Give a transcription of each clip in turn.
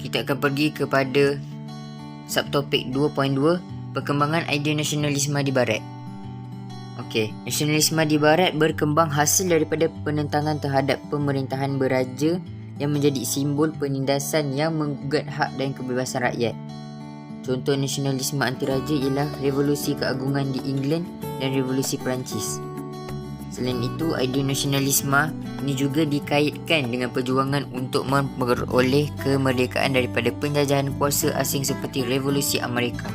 kita akan pergi kepada subtopik 2.2, perkembangan idea nasionalisme di Barat. Okey, nasionalisme di Barat berkembang hasil daripada penentangan terhadap pemerintahan beraja yang menjadi simbol penindasan yang menggugat hak dan kebebasan rakyat. Contoh nasionalisme anti-raja ialah revolusi keagungan di England dan revolusi Perancis. Selain itu, idea nasionalisme ini juga dikaitkan dengan perjuangan untuk memperoleh kemerdekaan daripada penjajahan kuasa asing seperti revolusi Amerika.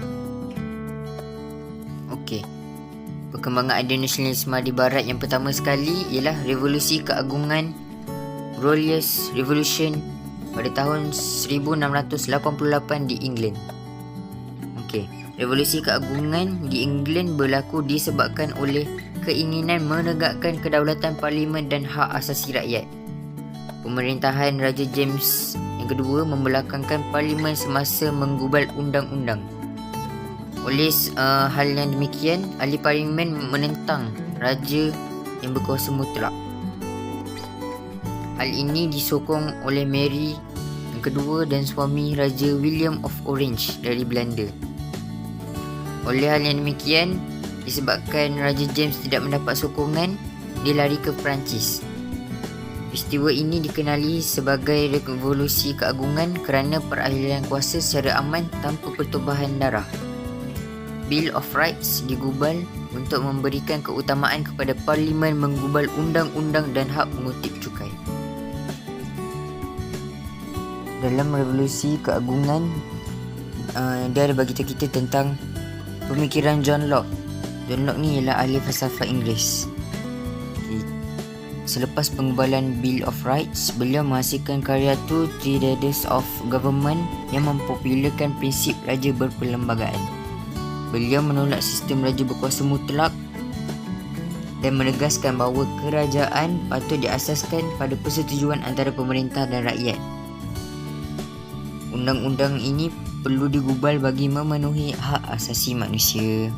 Okey. Perkembangan idea nasionalisme di Barat yang pertama sekali ialah revolusi keagungan Glorious Revolution pada tahun 1688 di England. Okey, revolusi keagungan di England berlaku disebabkan oleh keinginan menegakkan kedaulatan parlimen dan hak asasi rakyat. Pemerintahan Raja James yang kedua membelakangkan parlimen semasa menggubal undang-undang. Oleh hal yang demikian, ahli parlimen menentang raja yang berkuasa mutlak. Hal ini disokong oleh Mary yang kedua dan suami Raja William of Orange dari Belanda. Oleh hal yang demikian, disebabkan Raja James tidak mendapat sokongan, dia lari ke Perancis. Peristiwa ini dikenali sebagai revolusi keagungan kerana peralihan kuasa secara aman tanpa pertumpahan darah. Bill of Rights digubal untuk memberikan keutamaan kepada parlimen menggubal undang-undang dan hak mengutip cukai. Dalam revolusi keagungan, dia ada bagi kita tentang pemikiran John Locke. John Locke ni ialah ahli falsafah Inggeris. Selepas pengubalan Bill of Rights, beliau menghasilkan karya Two Treatises of Government yang mempopularkan prinsip raja berperlembagaan. Beliau menolak sistem raja berkuasa mutlak dan menegaskan bahawa kerajaan patut diasaskan pada persetujuan antara pemerintah dan rakyat. Undang-undang ini perlu digubal bagi memenuhi hak asasi manusia.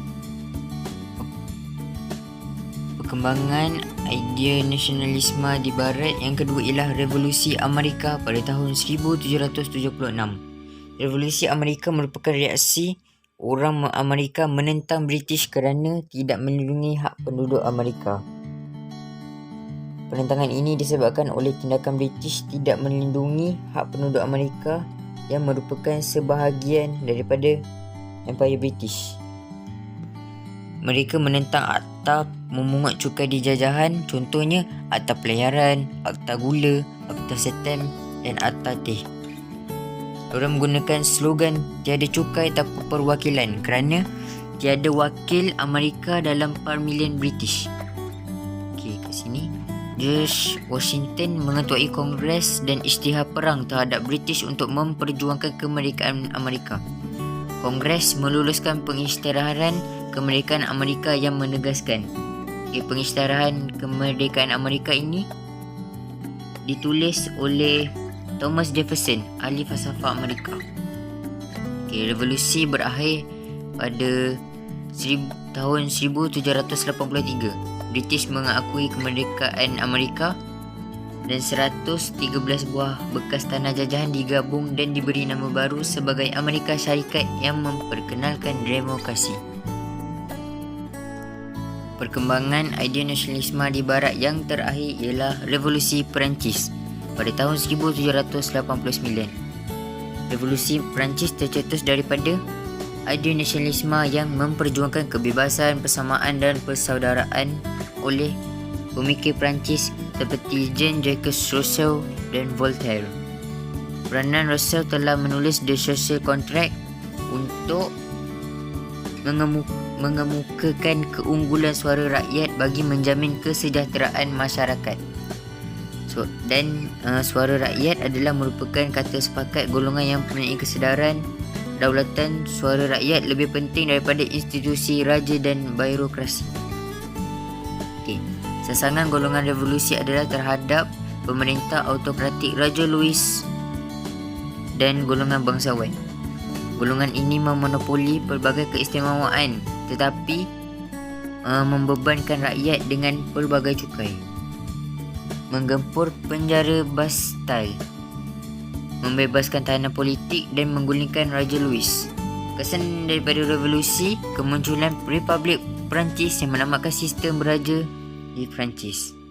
Perkembangan idea nasionalisme di Barat yang kedua ialah revolusi Amerika pada tahun 1776. Revolusi Amerika merupakan reaksi orang Amerika menentang British kerana tidak melindungi hak penduduk Amerika. Penentangan ini disebabkan oleh tindakan British tidak melindungi hak penduduk Amerika yang merupakan sebahagian daripada Empire British. Mereka menentang akta memungut cukai di jajahan, contohnya akta pelayaran, akta gula, akta setem dan akta teh. Mereka menggunakan slogan tiada cukai tanpa perwakilan kerana tiada wakil Amerika dalam parlimen British. Okey, kat sini George Washington mengetuai Kongres dan isytihar perang terhadap British untuk memperjuangkan kemerdekaan Amerika. Kongres meluluskan pengisytiharan kemerdekaan Amerika yang menegaskan pengisytiharan kemerdekaan Amerika ini ditulis oleh Thomas Jefferson, ahli falsafah Amerika. Revolusi berakhir pada tahun 1783. British mengakui kemerdekaan Amerika dan 113 buah bekas tanah jajahan digabung dan diberi nama baru sebagai Amerika Syarikat yang memperkenalkan demokrasi. Perkembangan idea nasionalisme di Barat yang terakhir ialah revolusi Perancis pada tahun 1789. Revolusi Perancis tercetus daripada idea nasionalisme yang memperjuangkan kebebasan, persamaan dan persaudaraan oleh pemikir Perancis seperti Jean-Jacques Rousseau dan Voltaire. Peranan Rousseau telah menulis The Social Contract untuk mengemukakan keunggulan suara rakyat bagi menjamin kesejahteraan masyarakat. Suara rakyat adalah merupakan kata sepakat golongan yang mempunyai kesedaran daulatan. Suara rakyat lebih penting daripada institusi raja dan birokrasi. Sasangan golongan revolusi adalah terhadap pemerintah autokratik Raja Louis dan golongan bangsawan. Golongan ini memonopoli pelbagai keistimewaan tetapi membebankan rakyat dengan pelbagai cukai. Menggempur penjara Bastille. membebaskan tahanan politik dan menggulingkan Raja Louis. Kesan daripada revolusi, kemunculan Republik Perancis yang menamatkan sistem beraja di Perancis.